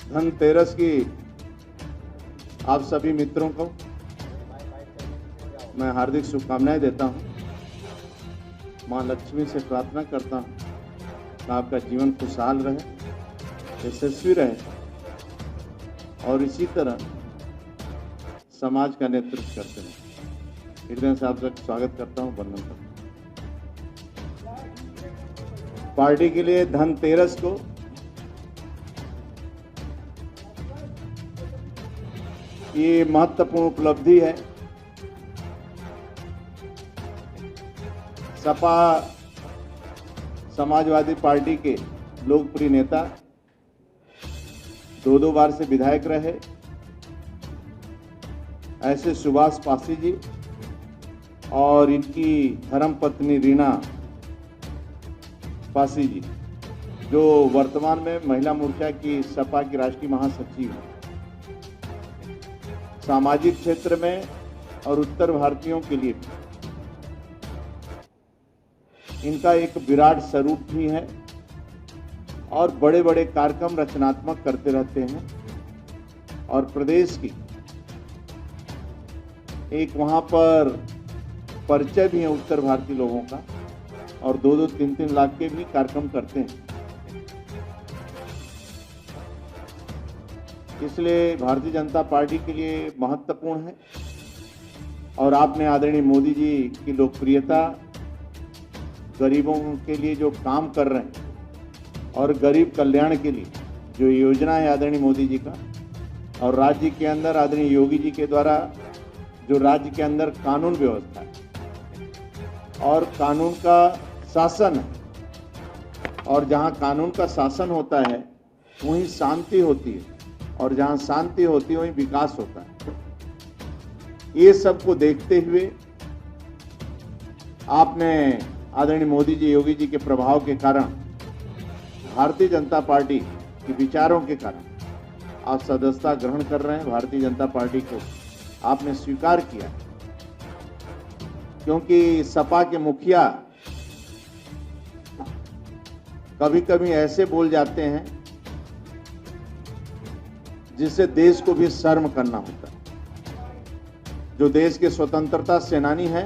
धनतेरस की आप सभी मित्रों को मैं हार्दिक शुभकामनाएं देता हूं। मां लक्ष्मी से प्रार्थना करता हूं कि आपका जीवन खुशहाल रहे, यशस्वी रहे और इसी तरह समाज का नेतृत्व करते रहें। हृदय से आप सबका स्वागत करता हूं, वंदन करता हूं। पार्टी के लिए धनतेरस को ये महत्वपूर्ण उपलब्धि है। सपा समाजवादी पार्टी के लोकप्रिय नेता 2 बार से विधायक रहे ऐसे सुभाष पासी जी और इनकी धर्मपत्नी रीना पासी जी, जो वर्तमान में महिला मोर्चा की सपा की राष्ट्रीय महासचिव हैं। सामाजिक क्षेत्र में और उत्तर भारतीयों के लिए इनका एक विराट स्वरूप भी है और बड़े बड़े कार्यक्रम रचनात्मक करते रहते हैं और प्रदेश की एक वहां पर परिचय भी है उत्तर भारतीय लोगों का और 2-2, 3-3 लाख के भी कार्यक्रम करते हैं। इसलिए भारतीय जनता पार्टी के लिए महत्वपूर्ण है और आपने आदरणीय मोदी जी की लोकप्रियता, गरीबों के लिए जो काम कर रहे हैं और गरीब कल्याण के लिए जो योजना है आदरणीय मोदी जी का, और राज्य के अंदर आदरणीय योगी जी के द्वारा जो राज्य के अंदर कानून व्यवस्था है और कानून का शासन है, और जहां कानून का शासन होता है वहीं शांति होती है और जहां शांति होती है वहीं विकास होता है। ये सबको देखते हुए आपने आदरणीय मोदी जी, योगी जी के प्रभाव के कारण, भारतीय जनता पार्टी के विचारों के कारण आप सदस्यता ग्रहण कर रहे हैं। भारतीय जनता पार्टी को आपने स्वीकार किया क्योंकि सपा के मुखिया कभी कभी ऐसे बोल जाते हैं जिससे देश को भी शर्म करना होता है। जो देश के स्वतंत्रता सेनानी हैं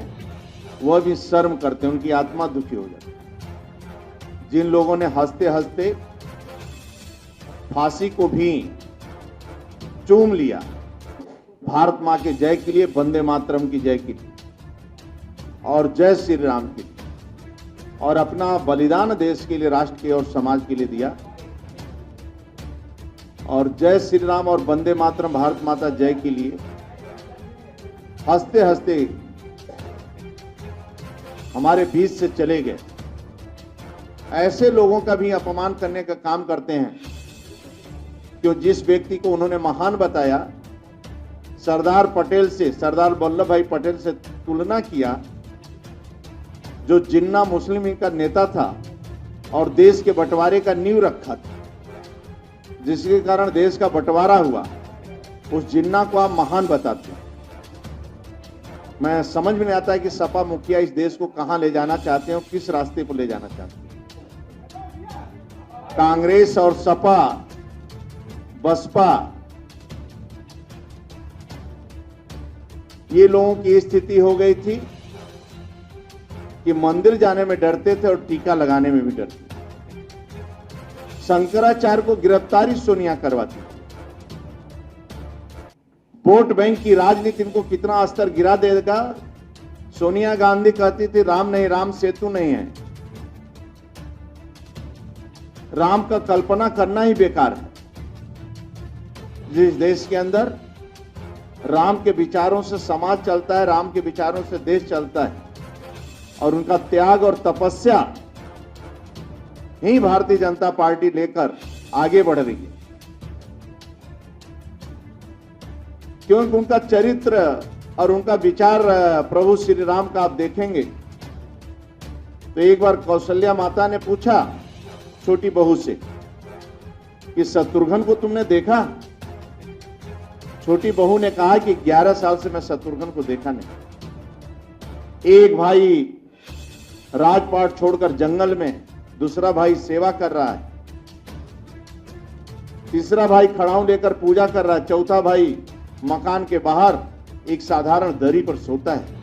वह भी शर्म करते हैं, उनकी आत्मा दुखी हो जाती है। जिन लोगों ने हंसते हंसते फांसी को भी चूम लिया भारत मां के जय के लिए, वंदे मातरम की जय के लिए और जय श्री राम के लिए, और अपना बलिदान देश के लिए, राष्ट्र के और समाज के लिए दिया, और जय श्री राम और वंदे मातरम भारत माता जय के लिए हंसते हंसते हमारे बीच से चले गए। ऐसे लोगों का भी अपमान करने का काम करते हैं कि जिस व्यक्ति को उन्होंने महान बताया, सरदार पटेल से, सरदार वल्लभ भाई पटेल से तुलना किया, जो जिन्ना मुस्लिम लीग का नेता था और देश के बंटवारे का नींव रखा था, जिसके कारण देश का बंटवारा हुआ, उस जिन्ना को आप महान बताते हैं। मैं समझ में नहीं आता है कि सपा मुखिया इस देश को कहां ले जाना चाहते हैं, किस रास्ते पर ले जाना चाहते हैं। कांग्रेस और सपा, बसपा, ये लोगों की स्थिति हो गई थी कि मंदिर जाने में डरते थे और टीका लगाने में भी डरते थे। शंकराचार्य को गिरफ्तारी सोनिया करवाती थी। वोट बैंक की राजनीति इनको कितना स्तर गिरा देगा। सोनिया गांधी कहती थी राम नहीं, राम सेतु नहीं है, राम का कल्पना करना ही बेकार है। जिस देश के अंदर राम के विचारों से समाज चलता है, राम के विचारों से देश चलता है, और उनका त्याग और तपस्या ही भारतीय जनता पार्टी लेकर आगे बढ़ रही है। क्योंकि उनका चरित्र और उनका विचार प्रभु श्री राम का आप देखेंगे तो एक बार कौशल्या माता ने पूछा छोटी बहू से कि शत्रुघ्न को तुमने देखा? छोटी बहू ने कहा कि 11 साल से मैं शत्रुघ्न को देखा नहीं। एक भाई राजपाट छोड़कर जंगल में, दूसरा भाई सेवा कर रहा है। तीसरा भाई खड़ाऊ लेकर पूजा कर रहा है, चौथा भाई मकान के बाहर एक साधारण दरी पर सोता है।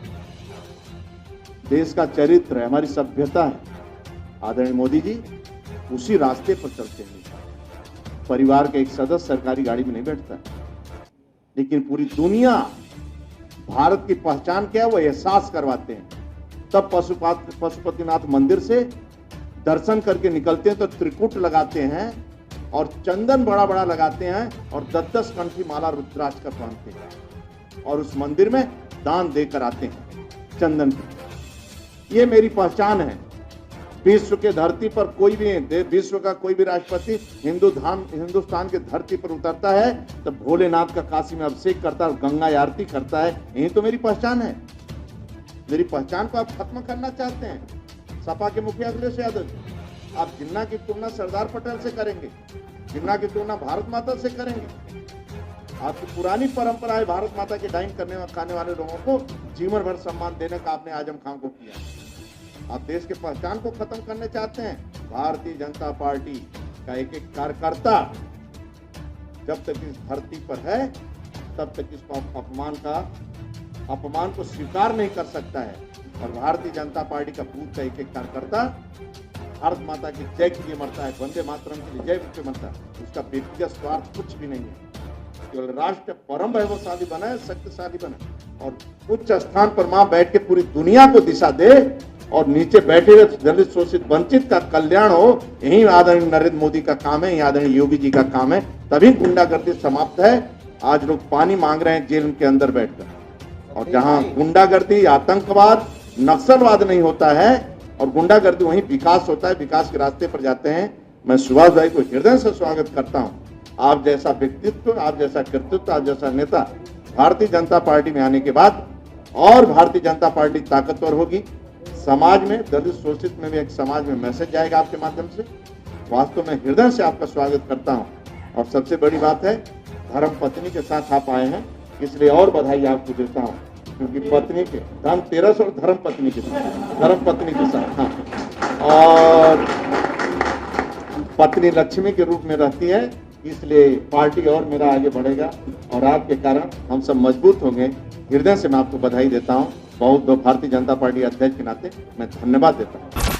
देश का चरित्र है, हमारी सभ्यता है। आदरणीय मोदी जी उसी रास्ते पर चलते हैं। परिवार के एक सदस्य सरकारी गाड़ी में नहीं बैठता, लेकिन पूरी दुनिया भारत की पहचान क्या है वो एहसास करवाते हैं। तब पशुपतिनाथ मंदिर से दर्शन करके निकलते हैं तो त्रिकुट लगाते हैं और चंदन बड़ा बड़ा लगाते हैं और 10-10 कंठी माला रुद्राक्ष का पहनते हैं और उस मंदिर में दान देकर आते हैं चंदन की। ये मेरी पहचान है। विश्व के धरती पर कोई भी विश्व का कोई भी राष्ट्रपति हिंदुस्तान के धरती पर उतरता है तो भोलेनाथ का काशी में अभिषेक करता है, गंगा आरती करता है। यही तो मेरी पहचान है। मेरी पहचान को आप खत्म करना चाहते हैं। सपा के मुखिया अखिलेश यादव, आप जिन्ना की तुलना सरदार पटेल से करेंगे, जिन्ना की तुलना भारत माता से करेंगे। आपकी पुरानी परंपरा है भारत माता के डाइन खाने वाले लोगों को जीवन भर सम्मान देने का आपने आजम खान को किया। आप देश के पहचान को खत्म करने चाहते हैं। भारतीय जनता पार्टी का एक एक कार्यकर्ता जब तक इस धरती पर है तब तक इस अपमान को स्वीकार नहीं कर सकता है। और भारतीय जनता पार्टी का बूथ का एक एक कार्यकर्ता भारत माता की जय के लिए मरता है, वंदे मातरम के लिए जय के लिए मरता है। उसका व्यक्तिगत स्वार्थ कुछ भी नहीं है, केवल राष्ट्र परम वैभवशाली बना है, शक्तिशाली बना और उच्च स्थान पर मां बैठ के पूरी दुनिया को दिशा दे और नीचे बैठे हुए दलित शोषित वंचित का कल्याण हो। यही आदरणीय नरेंद्र मोदी का काम है, यही आदरणीय योगी जी का काम है। तभी गुंडागर्दी समाप्त है। आज लोग पानी मांग रहे हैं जेल के अंदर बैठकर, और जहां गुंडागर्दी, आतंकवाद, नक्सलवाद नहीं होता है और गुंडागर्दी वहीं विकास होता है, विकास के रास्ते पर जाते हैं। मैं सुभाष भाई को हृदय से स्वागत करता हूं। आप जैसा व्यक्तित्व, आप जैसा कृतित्व, आप जैसा नेता भारतीय जनता पार्टी में आने के बाद और भारतीय जनता पार्टी ताकतवर होगी। समाज में दलित शोषित में भी एक समाज में मैसेज जाएगा आपके माध्यम से। वास्तव में हृदय से आपका स्वागत करता हूं। और सबसे बड़ी बात है, धर्म पत्नी के साथ आप आए हैं, इसलिए और बधाई आपको देता हूं, क्योंकि पत्नी के धनतेरस और धर्म पत्नी के साथ हाँ, और पत्नी लक्ष्मी के रूप में रहती है, इसलिए पार्टी और मेरा आगे बढ़ेगा और आपके कारण हम सब मजबूत होंगे। हृदय से मैं आपको बधाई देता हूं। बहुत भारतीय जनता पार्टी अध्यक्ष के नाते मैं धन्यवाद देता हूं।